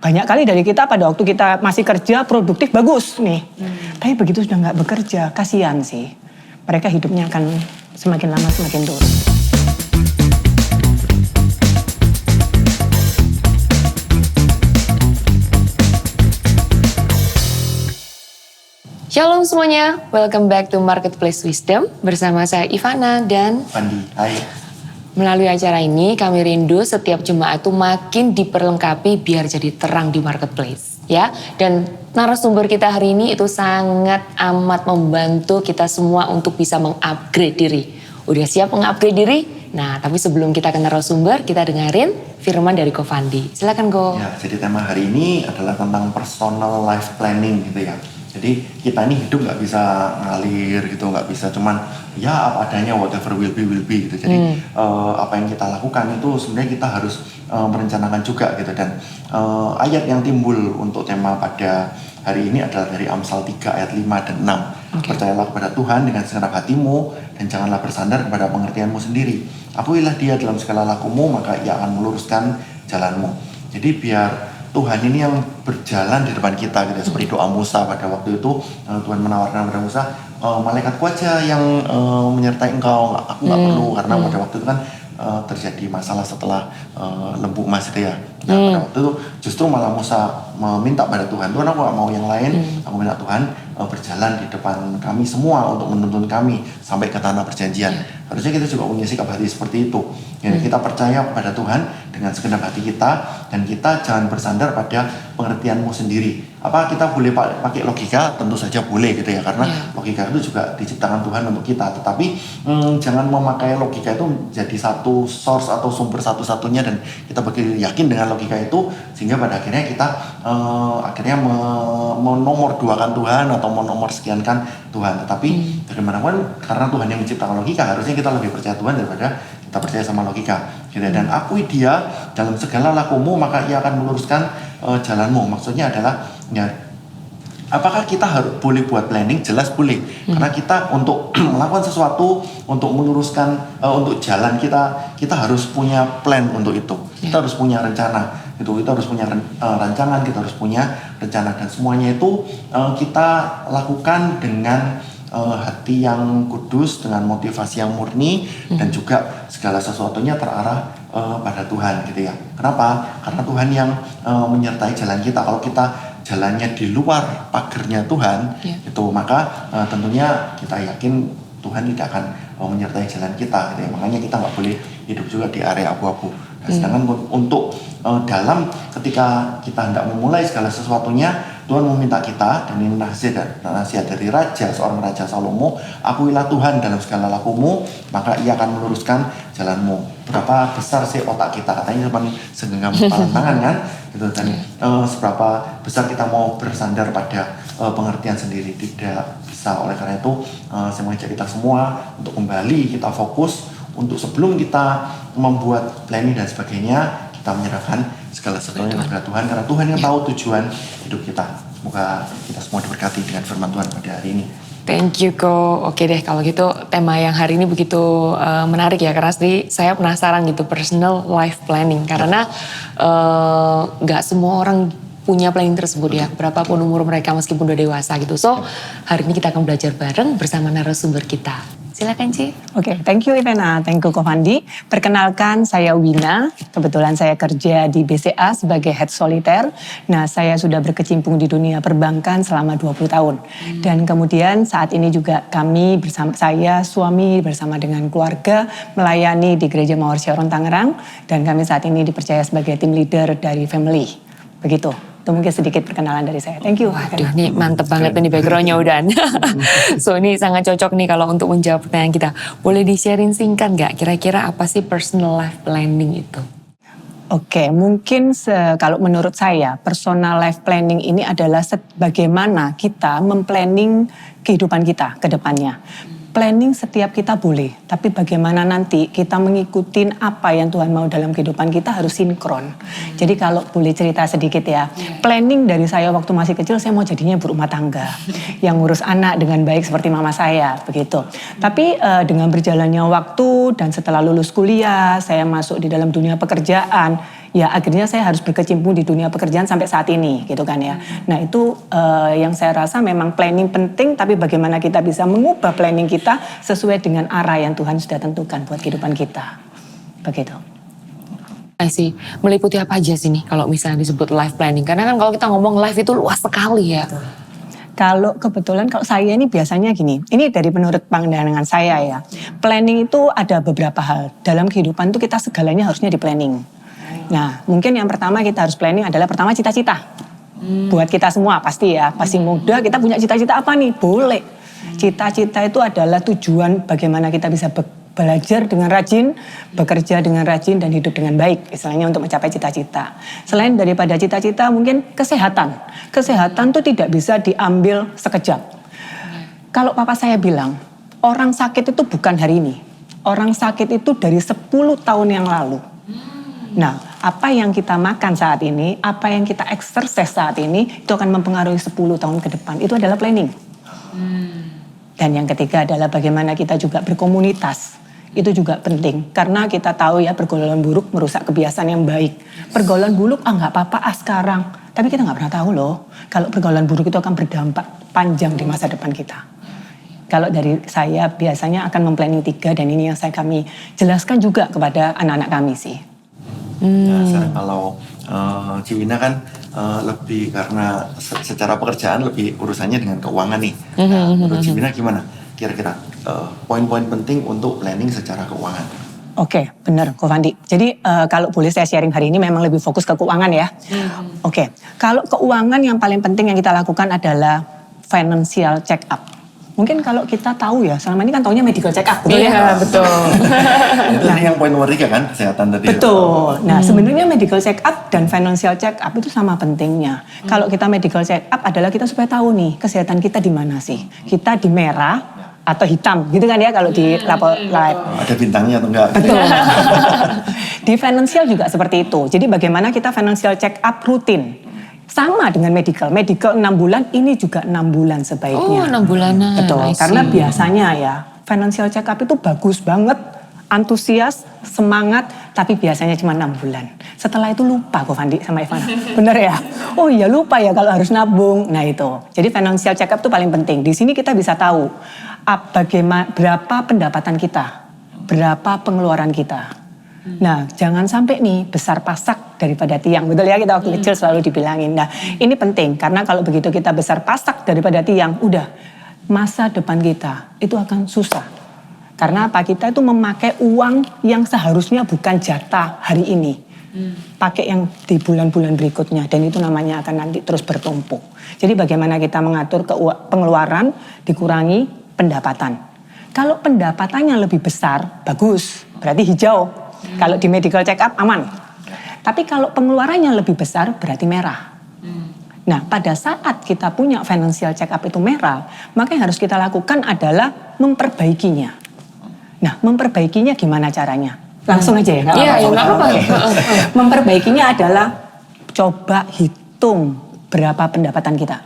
banyak kali dari kita pada waktu kita masih kerja produktif bagus nih. Tapi begitu sudah nggak bekerja, kasihan sih. Mereka hidupnya akan semakin lama semakin turun. Shalom semuanya, welcome back to Marketplace Wisdom bersama saya Ivana dan Pandi. Hai. Melalui acara ini kami rindu setiap jemaat itu makin diperlengkapi biar jadi terang di marketplace, ya. Dan narasumber kita hari ini itu sangat amat membantu kita semua untuk bisa mengupgrade diri. Udah siap mengupgrade diri? Nah, tapi sebelum kita ke narasumber, kita dengerin firman dari Ko Fandi. Silakan Ko. Ya, jadi tema hari ini adalah tentang personal life planning gitu ya. Jadi kita ini hidup nggak bisa ngalir gitu, nggak bisa cuman ya apa adanya, whatever will be gitu. Jadi apa yang kita lakukan itu sebenarnya kita harus merencanakan juga gitu. Dan ayat yang timbul untuk tema pada hari ini adalah dari Amsal 3 ayat 5 dan 6. Percayalah kepada Tuhan dengan segenap hatimu dan janganlah bersandar kepada pengertianmu sendiri. Akuilah Dia dalam segala lakumu, maka Ia akan meluruskan jalanmu. Jadi biar Tuhan ini yang berjalan di depan kita gitu. Seperti doa Musa pada waktu itu, Tuhan menawarkan kepada Musa, malaikatku aja yang menyertai engkau, aku nggak perlu, karena pada waktu itu kan terjadi masalah setelah lembu emas itu ya. Nah pada waktu itu justru malah Musa meminta pada Tuhan, Tuhan aku gak mau yang lain, aku minta Tuhan berjalan di depan kami semua untuk menuntun kami sampai ke tanah perjanjian. Harusnya kita juga punya sikap hati seperti itu. Jadi kita percaya kepada Tuhan dengan segenap hati kita, dan kita jangan bersandar pada pengertianmu sendiri. Apa kita boleh pakai logika? Tentu saja boleh gitu ya, karena logika itu juga diciptakan Tuhan untuk kita. Tetapi jangan memakai logika itu jadi satu source atau sumber satu-satunya, dan kita begitu yakin dengan logika itu sehingga pada akhirnya kita menomorduakan Tuhan atau menomorsekiankan Tuhan. Tetapi bagaimanapun, karena Tuhan yang menciptakan logika, harusnya kita lebih percaya Tuhan daripada kita percaya sama logika gitu. Dan akui Dia dalam segala lakumu, maka Ia akan meluruskan jalanmu. Maksudnya adalah ya, apakah kita boleh buat planning? Jelas boleh. Karena kita untuk melakukan sesuatu, untuk meluruskan untuk jalan kita harus punya plan untuk itu. Kita harus punya rencana. Kita harus punya rancangan, kita harus punya rencana, dan semuanya itu kita lakukan dengan hati yang kudus, dengan motivasi yang murni, dan juga segala sesuatunya terarah pada Tuhan gitu ya. Kenapa? Karena Tuhan yang menyertai jalan kita. Kalau kita jalannya di luar pagernya Tuhan, itu maka tentunya kita yakin Tuhan tidak akan menyertai jalan kita gitu ya. Makanya kita nggak boleh hidup juga di area abu-abu. Nah, sedangkan untuk dalam ketika kita hendak memulai segala sesuatunya, Tuhan meminta kita, dan ini nasihat dari seorang Raja Salomo, akuilah Tuhan dalam segala lakumu, maka Ia akan meluruskan jalanmu. Berapa besar sih otak kita? Katanya cuma segenggam kepala tangan kan? Gitu. Dan seberapa besar kita mau bersandar pada pengertian sendiri? Tidak bisa. Oleh karena itu, saya mengajak kita semua untuk kembali kita fokus, untuk sebelum kita membuat planning dan sebagainya, kita menyerahkan segala sesuatunya kepada Tuhan, karena Tuhan yang tahu tujuan hidup kita. Semoga kita semua diberkati dengan firman Tuhan pada hari ini. Thank you Ko. Oke deh, kalau gitu tema yang hari ini begitu menarik ya, karena saya penasaran gitu, personal life planning, karena gak semua orang punya planning tersebut ya, berapapun umur mereka meskipun udah dewasa gitu. So hari ini kita akan belajar bareng bersama narasumber kita. Silakan Ci. Oke, thank you Ivana, thank you Ko Fandi. Perkenalkan, saya Wina. Kebetulan saya kerja di BCA sebagai head soliter. Nah, saya sudah berkecimpung di dunia perbankan selama 20 tahun. Dan kemudian saat ini juga kami bersama saya, suami bersama dengan keluarga melayani di Gereja Mawar Sion Tangerang, dan kami saat ini dipercaya sebagai tim leader dari family. Begitu. Itu mungkin sedikit perkenalan dari saya. Thank you. Waduh, ini mantep banget nih background-nya udah. So ini sangat cocok nih kalau untuk menjawab pertanyaan kita. Boleh di-sharing singkat nggak? Kira-kira apa sih personal life planning itu? Oke, mungkin kalau menurut saya personal life planning ini adalah bagaimana kita memplanning kehidupan kita ke depannya. Planning setiap kita boleh, tapi bagaimana nanti kita mengikuti apa yang Tuhan mau dalam kehidupan kita harus sinkron. Jadi kalau boleh cerita sedikit ya, planning dari saya waktu masih kecil, saya mau jadinya berumah tangga, yang ngurus anak dengan baik seperti mama saya, begitu. Tapi dengan berjalannya waktu dan setelah lulus kuliah, saya masuk di dalam dunia pekerjaan, ya akhirnya saya harus berkecimpung di dunia pekerjaan sampai saat ini gitu kan ya. Nah itu yang saya rasa memang planning penting, tapi bagaimana kita bisa mengubah planning kita sesuai dengan arah yang Tuhan sudah tentukan buat kehidupan kita. Begitu. I see. Meliputi apa aja sih nih kalau misalnya disebut life planning? Karena kan kalau kita ngomong life itu luas sekali ya. Kalau kebetulan kalau saya ini biasanya gini, ini dari menurut pandangan saya ya. Planning itu ada beberapa hal. Dalam kehidupan itu kita segalanya harusnya di planning. Nah mungkin yang pertama kita harus planning adalah pertama cita-cita. Buat kita semua pasti ya, pasti muda kita punya cita-cita apa nih? Boleh. Cita-cita itu adalah tujuan bagaimana kita bisa belajar dengan rajin, bekerja dengan rajin, dan hidup dengan baik. Istilahnya untuk mencapai cita-cita. Selain daripada cita-cita mungkin kesehatan. Kesehatan tuh tidak bisa diambil sekejap. Kalau papa saya bilang, orang sakit itu bukan hari ini. Orang sakit itu dari 10 tahun yang lalu. Nah, apa yang kita makan saat ini, apa yang kita exercise saat ini, itu akan mempengaruhi 10 tahun ke depan. Itu adalah planning. Dan yang ketiga adalah bagaimana kita juga berkomunitas. Itu juga penting. Karena kita tahu ya pergaulan buruk merusak kebiasaan yang baik. Pergaulan buruk, nggak apa-apa sekarang. Tapi kita nggak pernah tahu loh. Kalau pergaulan buruk itu akan berdampak panjang di masa depan kita. Kalau dari saya biasanya akan memplanning 3 dan ini yang kami jelaskan juga kepada anak-anak kami sih. Nah, kalau Ciwina kan lebih karena secara pekerjaan lebih urusannya dengan keuangan nih. Nah, menurut Ciwina gimana? Kira-kira poin-poin penting untuk planning secara keuangan. Oke, benar Ko Fandi. Jadi kalau boleh saya sharing hari ini memang lebih fokus ke keuangan ya. Oke, kalau keuangan yang paling penting yang kita lakukan adalah financial check up. Mungkin kalau kita tahu ya, selama ini kan taunya medical check up, betul ya? Iya, betul. Itu yang poin nomor 3 kan, kesehatan tadi. Betul. Nah, sebenarnya medical check up dan financial check up itu sama pentingnya. Kalau kita medical check up adalah kita supaya tahu nih, kesehatan kita di mana sih? Kita di merah atau hitam, gitu kan ya kalau di lapor live. Ada bintangnya atau enggak? Betul. Di financial juga seperti itu. Jadi bagaimana kita financial check up rutin. Sama dengan medical. Medical 6 bulan, ini juga 6 bulan sebaiknya. Oh, 6 bulanan. Betul, I see. karena biasanya ya financial check up itu bagus banget, antusias, semangat, tapi biasanya cuma 6 bulan. Setelah itu lupa Ko Fandi sama Ivana. Bener ya? Oh iya lupa ya kalau harus nabung. Nah itu. Jadi financial check up itu paling penting. Di sini kita bisa tahu berapa pendapatan kita, berapa pengeluaran kita. Nah, jangan sampai nih besar pasak daripada tiang. Betul ya, kita waktu kecil selalu dibilangin. Nah, ini penting karena kalau begitu kita besar pasak daripada tiang, udah masa depan kita itu akan susah. Karena apa? Kita itu memakai uang yang seharusnya bukan jatah hari ini. Pakai yang di bulan-bulan berikutnya dan itu namanya akan nanti terus bertumpuk. Jadi bagaimana kita mengatur pengeluaran dikurangi pendapatan. Kalau pendapatannya lebih besar, bagus, berarti hijau. Kalau di medical check up aman. Tapi kalau pengeluarannya lebih besar berarti merah. Nah pada saat kita punya financial check up itu merah, maka yang harus kita lakukan adalah memperbaikinya. Nah memperbaikinya gimana caranya? Langsung aja ya? Iya, nggak apa-apa. Memperbaikinya adalah coba hitung berapa pendapatan kita.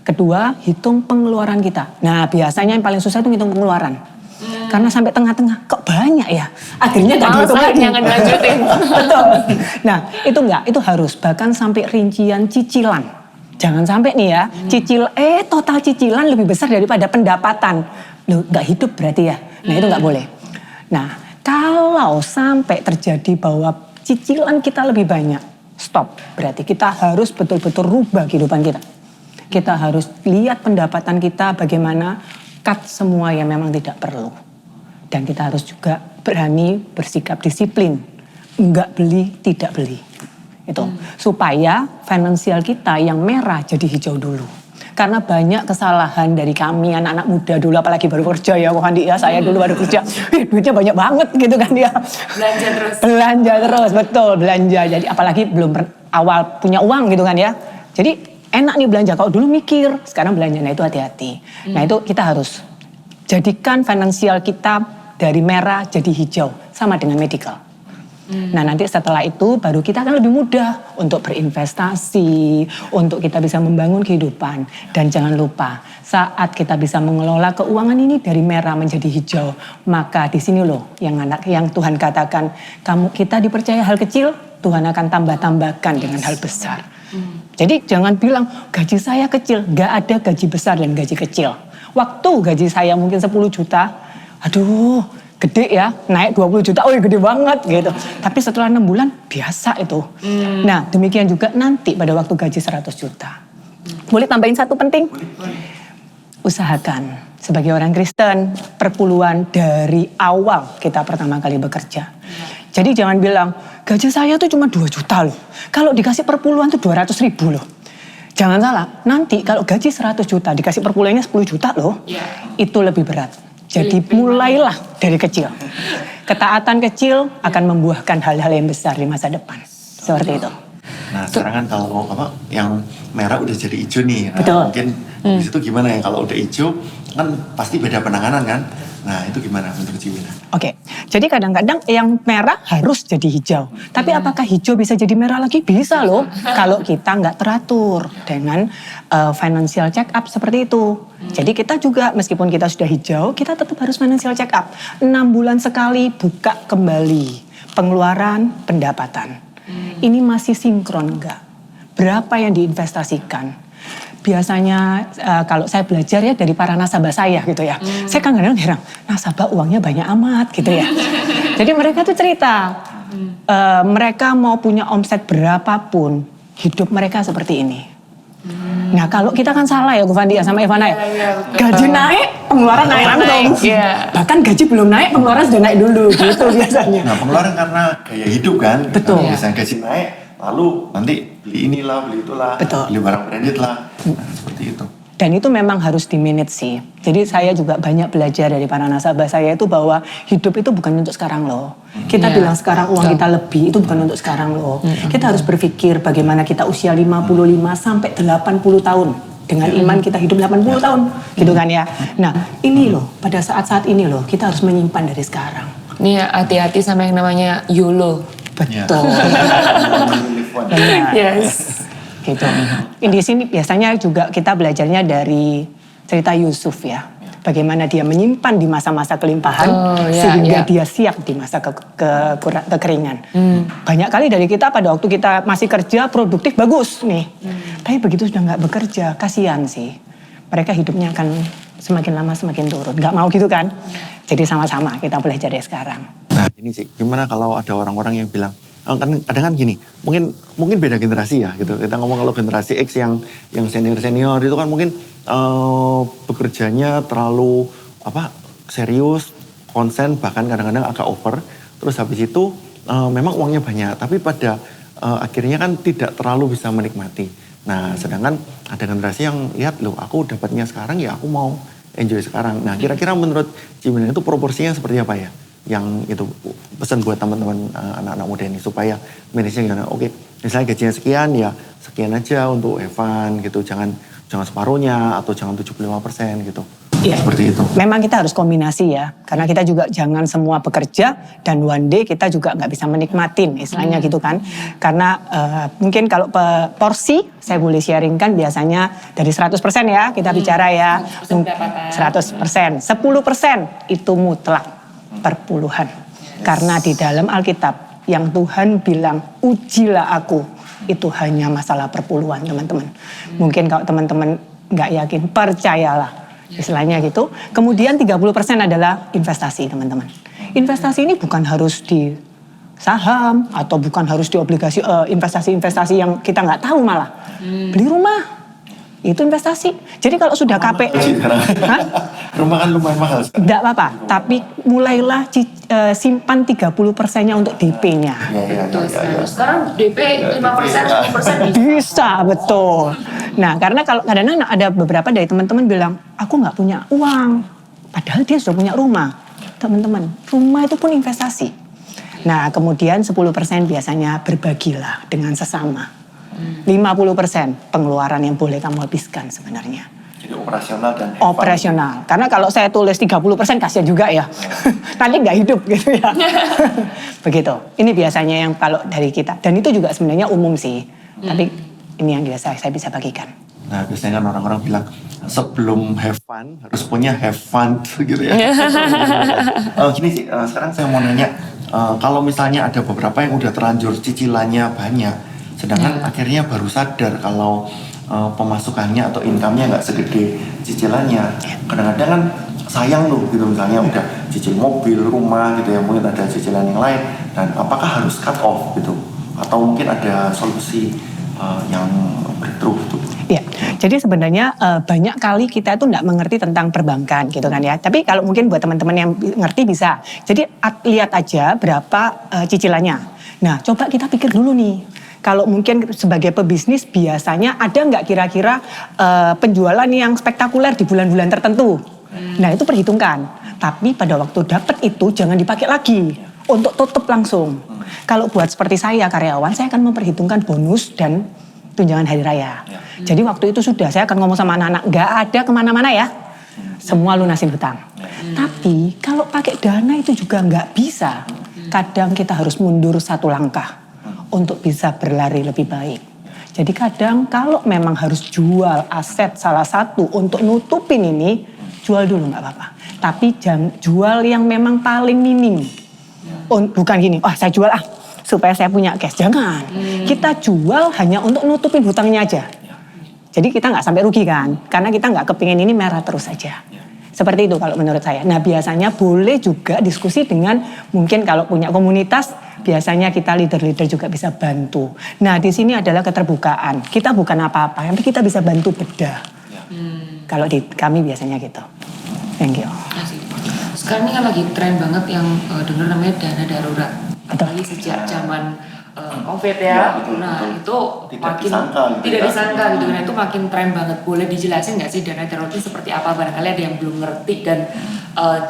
Kedua, hitung pengeluaran kita. Nah biasanya yang paling susah itu hitung pengeluaran. Karena sampai tengah-tengah, kok banyak ya? Akhirnya gak dihitung lagi. Jangan lanjutin. Betul. Nah itu enggak, itu harus. Bahkan sampai rincian cicilan. Jangan sampai nih ya, total cicilan lebih besar daripada pendapatan. Loh gak hidup berarti ya? Nah itu gak boleh. Nah kalau sampai terjadi bahwa cicilan kita lebih banyak, stop. Berarti kita harus betul-betul rubah kehidupan kita. Kita harus lihat pendapatan kita bagaimana, cut semua yang memang tidak perlu. Dan kita harus juga berani bersikap disiplin. Enggak beli, tidak beli. Itu. Supaya financial kita yang merah jadi hijau dulu. Karena banyak kesalahan dari kami anak-anak muda dulu, apalagi baru kerja ya, Wandi ya, saya dulu baru kerja, duitnya banyak banget gitu kan ya. Belanja terus. Belanja terus, betul belanja. Jadi apalagi belum awal punya uang gitu kan ya. Jadi enak nih belanja, kalau dulu mikir, sekarang belanjanya itu hati-hati. Nah itu kita harus jadikan finansial kita dari merah jadi hijau, sama dengan medical. Nah nanti setelah itu baru kita akan lebih mudah untuk berinvestasi, untuk kita bisa membangun kehidupan. Dan jangan lupa, saat kita bisa mengelola keuangan ini dari merah menjadi hijau, maka di sini loh yang Tuhan katakan, kita dipercaya hal kecil, Tuhan akan tambah-tambahkan dengan hal besar. Jadi jangan bilang gaji saya kecil, nggak ada gaji besar dan gaji kecil. Waktu gaji saya mungkin 10 juta, aduh gede ya, naik 20 juta, oh ya gede banget gitu. Tapi setelah 6 bulan biasa itu. Nah demikian juga nanti pada waktu gaji 100 juta. Boleh tambahin satu penting? Usahakan sebagai orang Kristen, perpuluhan dari awal kita pertama kali bekerja. Jadi jangan bilang, gaji saya tuh cuma 2 juta loh. Kalau dikasih perpuluhan tuh 200 ribu loh. Jangan salah, nanti kalau gaji 100 juta dikasih perpuluhannya 10 juta loh. Itu lebih berat. Jadi mulailah dari kecil. Ketaatan kecil akan membuahkan hal-hal yang besar di masa depan. Seperti itu. Nah sekarang kan kalau yang merah udah jadi hijau nih. Nah, Betul. mungkin di situ gimana ya, kalau udah hijau kan pasti beda penanganan kan. Nah itu gimana menurut Ciwina? Oke, jadi kadang-kadang yang merah harus jadi hijau. Tapi apakah hijau bisa jadi merah lagi? Bisa loh. Kalau kita nggak teratur dengan financial check up seperti itu. Jadi kita juga meskipun kita sudah hijau, kita tetap harus financial check up. 6 bulan sekali buka kembali pengeluaran pendapatan. Ini masih sinkron nggak? Berapa yang diinvestasikan? Biasanya kalau saya belajar ya dari para nasabah saya gitu ya. Saya kan kadang heran, nasabah uangnya banyak amat gitu ya. Jadi mereka tuh cerita, mereka mau punya omset berapapun, hidup mereka seperti ini. Nah kalau kita kan salah ya Gufandi ya sama Ivana ya. Gaji naik, pengeluaran naik langsung. Bahkan gaji belum naik, pengeluaran sudah naik dulu gitu biasanya. Nah pengeluaran karena gaya hidup kan. Betul. Nah, misalnya gaji naik, lalu nanti beli inilah, beli itulah, Betul. beli barang branded lah. Nah seperti itu. Dan itu memang harus di-manage sih. Jadi saya juga banyak belajar dari para nasabah saya itu bahwa hidup itu bukan untuk sekarang loh. Kita bilang sekarang uang kita lebih, itu bukan untuk sekarang loh. Kita harus berpikir bagaimana kita usia 55 sampai 80 tahun. Dengan iman kita hidup 80 tahun, gitu kan ya. Nah ini loh, pada saat-saat ini loh, kita harus menyimpan dari sekarang. Nih hati-hati sama yang namanya YOLO. Betul. Benar. Yes. Gitu. Di sini biasanya juga kita belajarnya dari cerita Yusuf ya. Bagaimana dia menyimpan di masa-masa kelimpahan sehingga dia siap di masa kekeringan. Banyak kali dari kita pada waktu kita masih kerja produktif bagus nih. Tapi begitu sudah nggak bekerja, kasihan sih. Mereka hidupnya akan semakin lama semakin turun. Nggak mau gitu kan? Jadi sama-sama kita belajar dari sekarang. Nah ini sih, gimana kalau ada orang-orang yang bilang, kan kadang kan gini, mungkin beda generasi ya gitu. Kita ngomong kalau generasi X yang senior itu kan mungkin bekerjanya terlalu serius, konsen, bahkan kadang-kadang agak over. Terus habis itu memang uangnya banyak, tapi pada akhirnya kan tidak terlalu bisa menikmati. Nah sedangkan ada generasi yang lihat loh, aku dapatnya sekarang ya aku mau enjoy sekarang. Nah kira-kira menurut Ciwina itu proporsinya seperti apa ya? Yang itu pesan buat teman-teman anak-anak muda ini supaya manage-nya gimana? Oke, misalnya gajinya sekian ya sekian aja untuk Evan gitu, jangan separuhnya atau jangan 75% gitu. Iya. Seperti itu. Memang kita harus kombinasi ya, karena kita juga jangan semua bekerja dan one day kita juga nggak bisa menikmatin, istilahnya gitu kan. Karena mungkin kalau porsi saya boleh sharingkan biasanya dari 100% ya kita bicara ya. 100%, 10% itu mutlak perpuluhan. Karena di dalam Alkitab yang Tuhan bilang ujilah aku, itu hanya masalah perpuluhan teman-teman. Mungkin kalau teman-teman nggak yakin, percayalah. Istilahnya gitu. Kemudian 30% adalah investasi teman-teman. Investasi ini bukan harus di saham atau bukan harus di obligasi, investasi-investasi yang kita nggak tahu malah. Beli rumah. Itu investasi. Jadi kalau sudah KPR, rumah kan lumayan mahal. tidak apa-apa. Tapi mulailah simpan 30%-nya untuk DP-nya. Sekarang DP 5%, 10% Bisa, betul. Nah, karena kalau kadang-kadang ada beberapa dari teman-teman bilang, aku nggak punya uang. Padahal dia sudah punya rumah. Teman-teman, rumah itu pun investasi. Nah, kemudian 10% biasanya berbagilah dengan sesama. 50% pengeluaran yang boleh kamu habiskan sebenarnya. Jadi operasional dan operasional. Karena kalau saya tulis 30% kasihan juga ya. Nanti nggak hidup gitu ya. Begitu. Ini biasanya yang kalau dari kita. Dan itu juga sebenarnya umum sih. Tapi ini yang biasa saya bisa bagikan. Nah biasanya kan orang-orang bilang sebelum have fun harus punya have fun gitu ya. Gini sih, sekarang saya mau nanya kalau misalnya ada beberapa yang udah terlanjur cicilannya banyak, sedangkan akhirnya baru sadar kalau pemasukannya atau income-nya nggak segede cicilannya. Kadang-kadang kan sayang loh gitu, misalnya udah cicil mobil, rumah gitu ya, mungkin ada cicilan yang lain, dan apakah harus cut off gitu, atau mungkin ada solusi yang breakthrough gitu. Ya, jadi sebenarnya banyak kali kita itu nggak mengerti tentang perbankan gitu kan ya. Tapi kalau mungkin buat teman-teman yang ngerti bisa. Jadi lihat aja berapa cicilannya. Nah, coba kita pikir dulu nih. Kalau mungkin sebagai pebisnis biasanya ada nggak kira-kira penjualan yang spektakuler di bulan-bulan tertentu. Nah, itu perhitungkan. Tapi pada waktu dapat itu jangan dipakai lagi untuk tutup langsung. Kalau buat seperti saya karyawan, saya akan memperhitungkan bonus dan tunjangan hari raya. Jadi waktu itu sudah saya akan ngomong sama anak-anak, nggak ada kemana-mana ya, semua lunasin hutang. Tapi kalau pakai dana itu juga nggak bisa. Kadang kita harus mundur satu langkah untuk bisa berlari lebih baik. Jadi kadang kalau memang harus jual aset salah satu untuk nutupin ini, jual dulu nggak apa-apa. Tapi jangan jual yang memang paling minim. Bukan gini, saya jual supaya saya punya cash. Jangan. Kita jual hanya untuk nutupin hutangnya aja. Jadi kita nggak sampai rugi kan. Karena kita nggak kepingin ini merah terus saja. Seperti itu kalau menurut saya. Nah biasanya boleh juga diskusi dengan mungkin kalau punya komunitas. Biasanya kita leader-leader juga bisa bantu. Nah di sini adalah keterbukaan. Kita bukan apa-apa. Tapi kita bisa bantu bedah. Kalau di kami biasanya gitu. Thank you. Sekarang ini kan lagi tren banget yang dengar namanya dana darurat. Betul. Apalagi sejak zaman COVID ya. Betul, Nah betul. itu Tidak makin disangka gitu tidak ya. disangka gitu. Nah itu makin tren banget. Boleh dijelasin nggak sih dana darurat itu seperti apa? Barangkali ada yang belum ngerti dan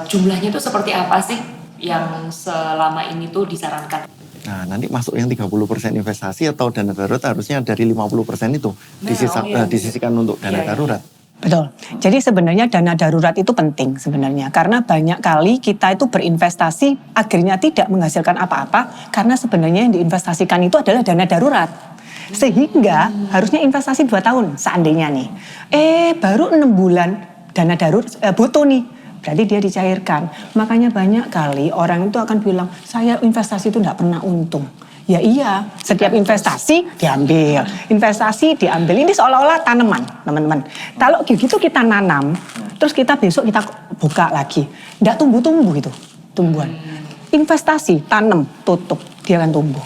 jumlahnya itu seperti apa sih yang selama ini tuh disarankan? Nah, nanti masuk yang 30% investasi atau dana darurat harusnya dari 50% itu disisikan untuk dana darurat. Betul. Jadi sebenarnya dana darurat itu penting sebenarnya. Karena banyak kali kita itu berinvestasi akhirnya tidak menghasilkan apa-apa. Karena sebenarnya yang diinvestasikan itu adalah dana darurat. Sehingga harusnya investasi 2 tahun seandainya nih. Baru 6 bulan dana darurat butuh nih. Berarti dia dicairkan. Makanya banyak kali orang itu akan bilang, saya investasi itu tidak pernah untung. Ya iya, setiap investasi diambil. Investasi diambil, ini seolah-olah tanaman, teman-teman. Kalau gitu kita nanam, terus kita besok kita buka lagi. Nggak tumbuh-tumbuh itu, tumbuhan. Investasi, tanam, tutup, dia akan tumbuh.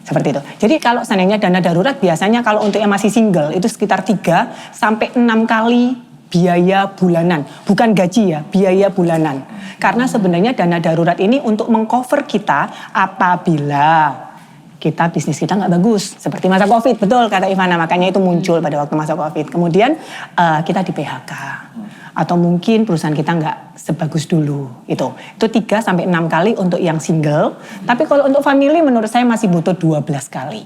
Seperti itu. Jadi kalau seandainya dana darurat biasanya kalau untuk yang masih single itu sekitar 3 sampai 6 kali biaya bulanan. Bukan gaji ya, biaya bulanan. Karena sebenarnya dana darurat ini untuk mengcover kita apabila kita bisnis kita nggak bagus. Seperti masa COVID, betul kata Ivana. Makanya itu muncul pada waktu masa COVID. Kemudian kita di PHK. Atau mungkin perusahaan kita nggak sebagus dulu. Itu 3 sampai 6 kali untuk yang single. Tapi kalau untuk family menurut saya masih butuh 12 kali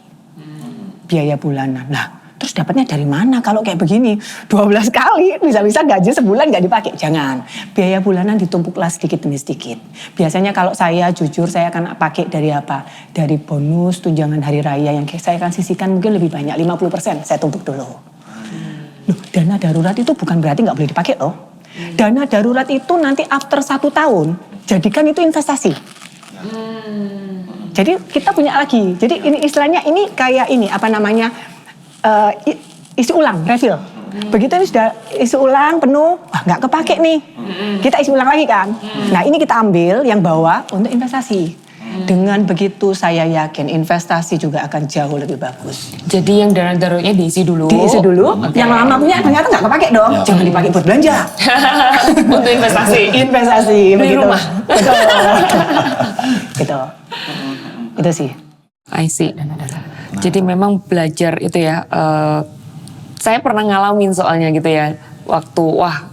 biaya bulanan. Nah, terus dapatnya dari mana kalau kayak begini? 12 kali, bisa-bisa gaji sebulan nggak dipakai. Jangan. Biaya bulanan ditumpuklah sedikit demi sedikit. Biasanya kalau saya jujur, saya akan pakai dari apa? Dari bonus, tunjangan hari raya yang saya akan sisihkan mungkin lebih banyak, 50% saya tumpuk dulu. Loh, dana darurat itu bukan berarti nggak boleh dipakai loh. Dana darurat itu nanti after 1 tahun, jadikan itu investasi. Jadi kita punya lagi. Jadi ini istilahnya ini kayak ini, apa namanya? Isi ulang, refill. Begitu ini sudah isi ulang penuh, nggak kepake nih. Kita isi ulang lagi kan. Nah ini kita ambil yang bawah untuk investasi. Dengan begitu saya yakin investasi juga akan jauh lebih bagus. Jadi yang dana daruratnya diisi dulu. Diisi dulu, yang lama punya ternyata nggak kepake dong. Jangan dipakai buat belanja. Untuk investasi. Investasi, Beli begitu. rumah. Betul. Gitu. Itu sih. I see. Jadi memang belajar itu ya, saya pernah ngalamin soalnya gitu ya, waktu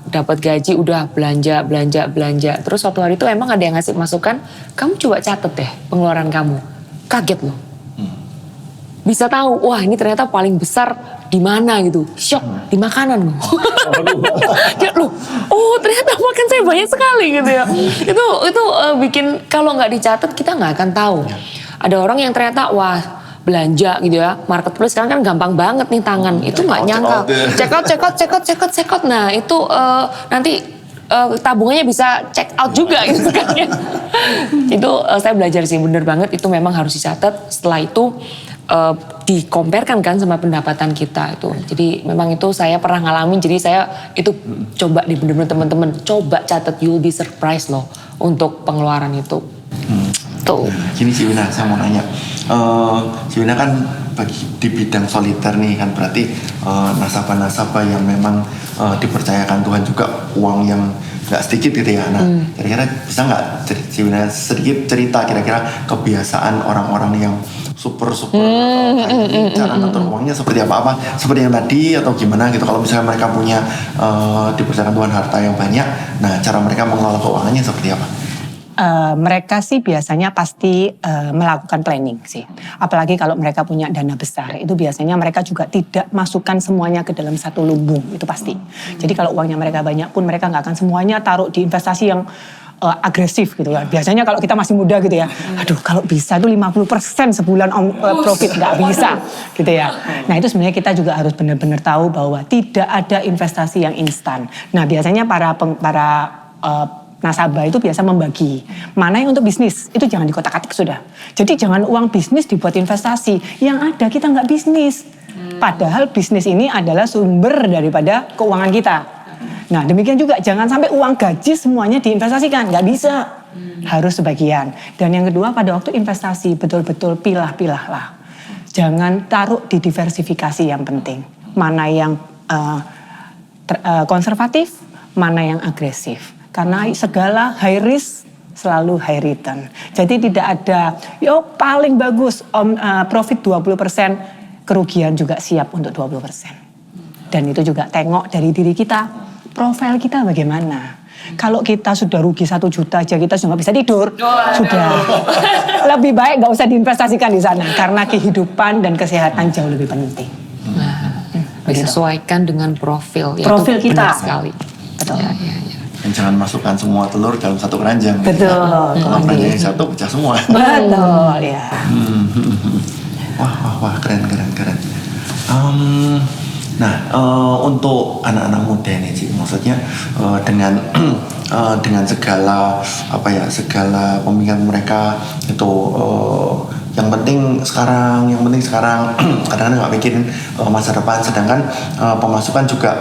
dapat gaji udah belanja. Terus suatu hari itu emang ada yang ngasih masukan, kamu coba catet deh pengeluaran kamu. Kaget loh. Bisa tahu, ini ternyata paling besar di mana gitu. Shock, di makanan loh. Ya loh, ternyata makan saya banyak sekali gitu ya. Itu bikin kalau nggak dicatat kita nggak akan tahu. Ada orang yang ternyata belanja gitu ya, marketplace sekarang kan gampang banget nih tangan, itu nggak nyangka, check out. Nah itu nanti tabungannya bisa check out juga gitu kan ya. Itu saya belajar sih, bener banget itu memang harus dicatat. Setelah itu dikompetkan kan sama pendapatan kita itu. Jadi memang itu saya pernah ngalamin, jadi saya itu coba di bener-bener teman-teman coba catat, you'll be surprised loh untuk pengeluaran itu. Tuh. Gini Si Wina, saya mau nanya. Si Wina kan di bidang soliter nih kan, berarti nasabah-nasabah yang memang dipercayakan Tuhan juga uang yang nggak sedikit gitu ya. Nah, kira-kira bisa nggak Si Wina sedikit cerita kira-kira kebiasaan orang-orang yang super cara ngatur uangnya seperti apa seperti yang tadi atau gimana gitu. Kalau misalnya mereka punya dipercayakan Tuhan harta yang banyak, nah cara mereka mengelola keuangannya seperti apa? Mereka sih biasanya pasti melakukan planning sih. Apalagi kalau mereka punya dana besar, itu biasanya mereka juga tidak masukkan semuanya ke dalam satu lumbung, itu pasti. Jadi kalau uangnya mereka banyak pun mereka nggak akan semuanya taruh di investasi yang agresif gitu kan. Biasanya kalau kita masih muda gitu ya, aduh kalau bisa tuh 50% sebulan profit, nggak bisa gitu ya. Nah itu sebenarnya kita juga harus benar-benar tahu bahwa tidak ada investasi yang instan. Nah biasanya para nasabah itu biasa membagi. Mana yang untuk bisnis, itu jangan dikotak-katik sudah. Jadi jangan uang bisnis dibuat investasi. Yang ada kita nggak bisnis. Padahal bisnis ini adalah sumber daripada keuangan kita. Nah demikian juga jangan sampai uang gaji semuanya diinvestasikan. Nggak bisa. Harus sebagian. Dan yang kedua pada waktu investasi betul-betul pilah-pilahlah. Jangan taruh di diversifikasi yang penting. Mana yang konservatif, mana yang agresif. Karena segala high risk selalu high return. Jadi tidak ada, paling bagus profit 20%, kerugian juga siap untuk 20%. Dan itu juga tengok dari diri kita, profil kita bagaimana. Kalau kita sudah rugi 1 juta aja kita sudah nggak bisa tidur, sudah. Lebih baik nggak usah diinvestasikan di sana. Karena kehidupan dan kesehatan jauh lebih penting. Disesuaikan dengan profil. Profil kita. Benar sekali. Betul. Ya. Dan jangan masukkan semua telur dalam satu keranjang. Betul. Kalau keranjang yang satu pecah semua. Betul ya. Wah, keren. Untuk anak-anak muda nih, Ci, maksudnya dengan segala segala pemikiran mereka itu yang penting sekarang kadang-kadang nggak mikirin masa depan, sedangkan pemasukan juga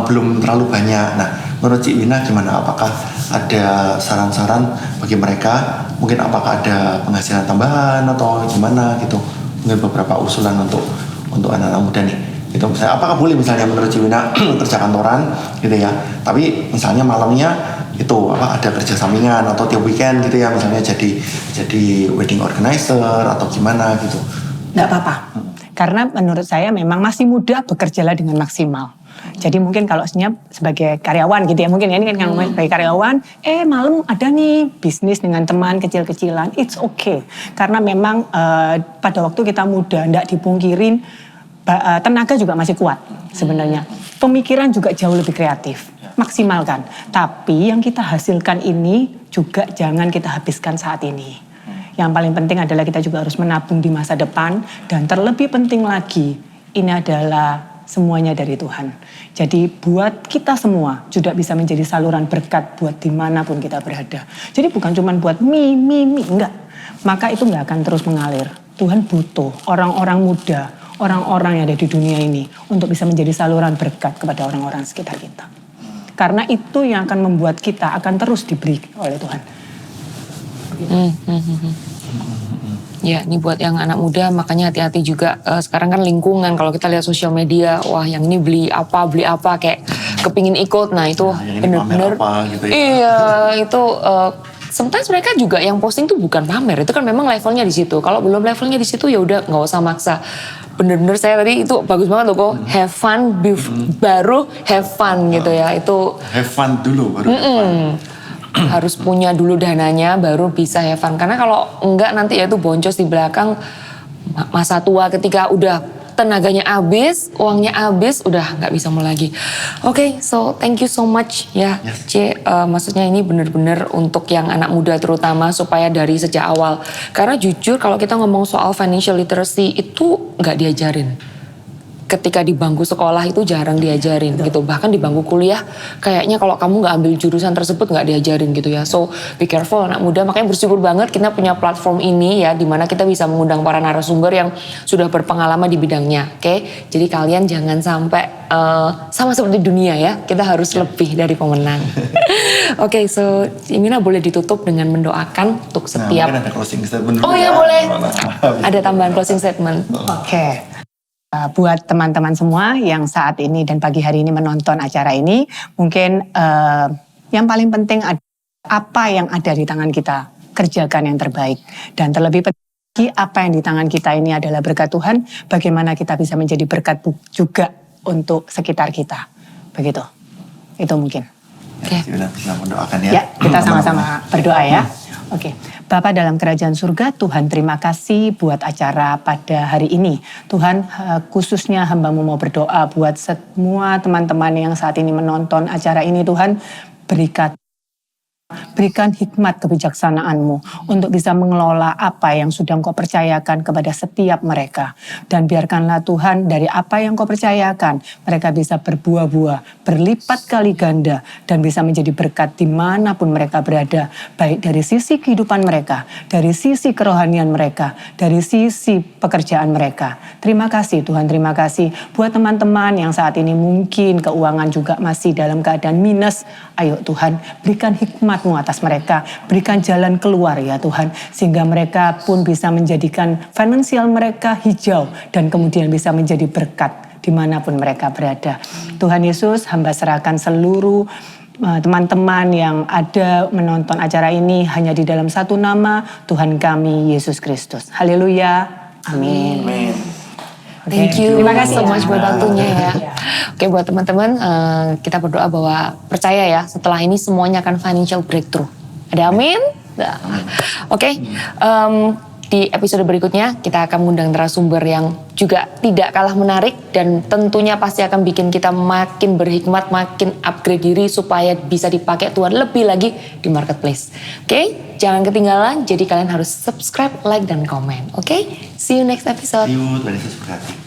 belum terlalu banyak. Nah, menurut Ci Wina gimana? Apakah ada saran-saran bagi mereka? Mungkin apakah ada penghasilan tambahan atau gimana gitu? Mungkin beberapa usulan untuk anak-anak muda nih. Gitu, misalnya, apakah boleh misalnya menurut Ci Wina kerja kantoran gitu ya? Tapi misalnya malamnya itu ada kerja sampingan atau tiap weekend gitu ya, misalnya jadi wedding organizer atau gimana gitu. Nggak apa-apa. Karena menurut saya memang masih muda, bekerjalah dengan maksimal. Jadi mungkin kalau sebagai karyawan gitu ya, mungkin ya ini kan ngomongin sebagai karyawan, malam ada nih bisnis dengan teman kecil-kecilan, it's okay. Karena memang pada waktu kita muda, nggak dipungkirin, tenaga juga masih kuat sebenarnya. Pemikiran juga jauh lebih kreatif, maksimalkan. Tapi yang kita hasilkan ini juga jangan kita habiskan saat ini. Yang paling penting adalah kita juga harus menabung di masa depan. Dan terlebih penting lagi, ini adalah semuanya dari Tuhan. Jadi buat kita semua juga bisa menjadi saluran berkat buat dimanapun kita berada. Jadi bukan cuma buat enggak. Maka itu enggak akan terus mengalir. Tuhan butuh orang-orang muda, orang-orang yang ada di dunia ini untuk bisa menjadi saluran berkat kepada orang-orang sekitar kita. Karena itu yang akan membuat kita akan terus diberi oleh Tuhan. Ya, ini buat yang anak muda makanya hati-hati juga. Sekarang kan lingkungan, kalau kita lihat sosial media, wah yang ini beli apa kayak kepingin ikut. Nah itu bener-bener gitu ya. Iya, itu sometimes mereka juga yang posting tuh bukan pamer, itu kan memang levelnya di situ. Kalau belum levelnya di situ ya udah nggak usah maksa. Bener-bener saya tadi itu bagus banget loh kok, have fun baru have fun gitu ya. Itu have fun dulu baru have fun. Harus punya dulu dananya baru bisa have fun. Karena kalau enggak nanti ya itu boncos di belakang masa tua ketika udah tenaganya habis, uangnya habis, udah nggak bisa mau lagi. Oke, so thank you so much ya, C. Maksudnya ini benar-benar untuk yang anak muda terutama supaya dari sejak awal. Karena jujur kalau kita ngomong soal financial literacy itu nggak diajarin. ketika di bangku sekolah itu jarang diajarin gitu. Bahkan di bangku kuliah kayaknya kalau kamu nggak ambil jurusan tersebut nggak diajarin gitu ya. So be careful anak muda. Makanya bersyukur banget kita punya platform ini ya, dimana kita bisa mengundang para narasumber yang sudah berpengalaman di bidangnya. Oke, jadi kalian jangan sampai sama seperti dunia ya. Kita harus lebih dari pemenang. Oke, so Imina boleh ditutup dengan mendoakan untuk setiap. Mungkin ada closing statement. Oh ya boleh. Ada tambahan closing statement. Oke. Buat teman-teman semua yang saat ini dan pagi hari ini menonton acara ini, mungkin yang paling penting apa yang ada di tangan kita, kerjakan yang terbaik. Dan terlebih lagi apa yang di tangan kita ini adalah berkat Tuhan, bagaimana kita bisa menjadi berkat juga untuk sekitar kita. Begitu. Itu mungkin. Oke. Bisa mendoakan ya. Ya, kita sama-sama berdoa ya. Oke, Bapa dalam kerajaan surga, Tuhan terima kasih buat acara pada hari ini. Tuhan, khususnya hamba-Mu mau berdoa buat semua teman-teman yang saat ini menonton acara ini. Tuhan, berikan hikmat kebijaksanaan-Mu untuk bisa mengelola apa yang sudah Engkau percayakan kepada setiap mereka. Dan biarkanlah Tuhan dari apa yang Engkau percayakan, mereka bisa berbuah-buah, berlipat kali ganda, dan bisa menjadi berkat dimanapun mereka berada. Baik dari sisi kehidupan mereka, dari sisi kerohanian mereka, dari sisi pekerjaan mereka. Terima kasih Tuhan, terima kasih buat teman-teman yang saat ini mungkin keuangan juga masih dalam keadaan minus. Ayo Tuhan, berikan hikmat-Mu atas mereka, berikan jalan keluar ya Tuhan, sehingga mereka pun bisa menjadikan finansial mereka hijau dan kemudian bisa menjadi berkat dimanapun mereka berada. Tuhan Yesus, hamba serahkan seluruh teman-teman yang ada menonton acara ini hanya di dalam satu nama, Tuhan kami Yesus Kristus. Haleluya, amin. Thank you. Terima kasih so much buat waktunya ya. Ya. Oke, buat teman-teman, kita berdoa bahwa percaya ya, setelah ini semuanya akan financial breakthrough. Ada amin? Oke, di episode berikutnya kita akan mengundang narasumber yang juga tidak kalah menarik dan tentunya pasti akan bikin kita makin berhikmat, makin upgrade diri supaya bisa dipakai Tuhan lebih lagi di marketplace. Oke, jangan ketinggalan, jadi kalian harus subscribe, like, dan komen. Oke, see you next episode. See you, Tuhan Yesus berkati.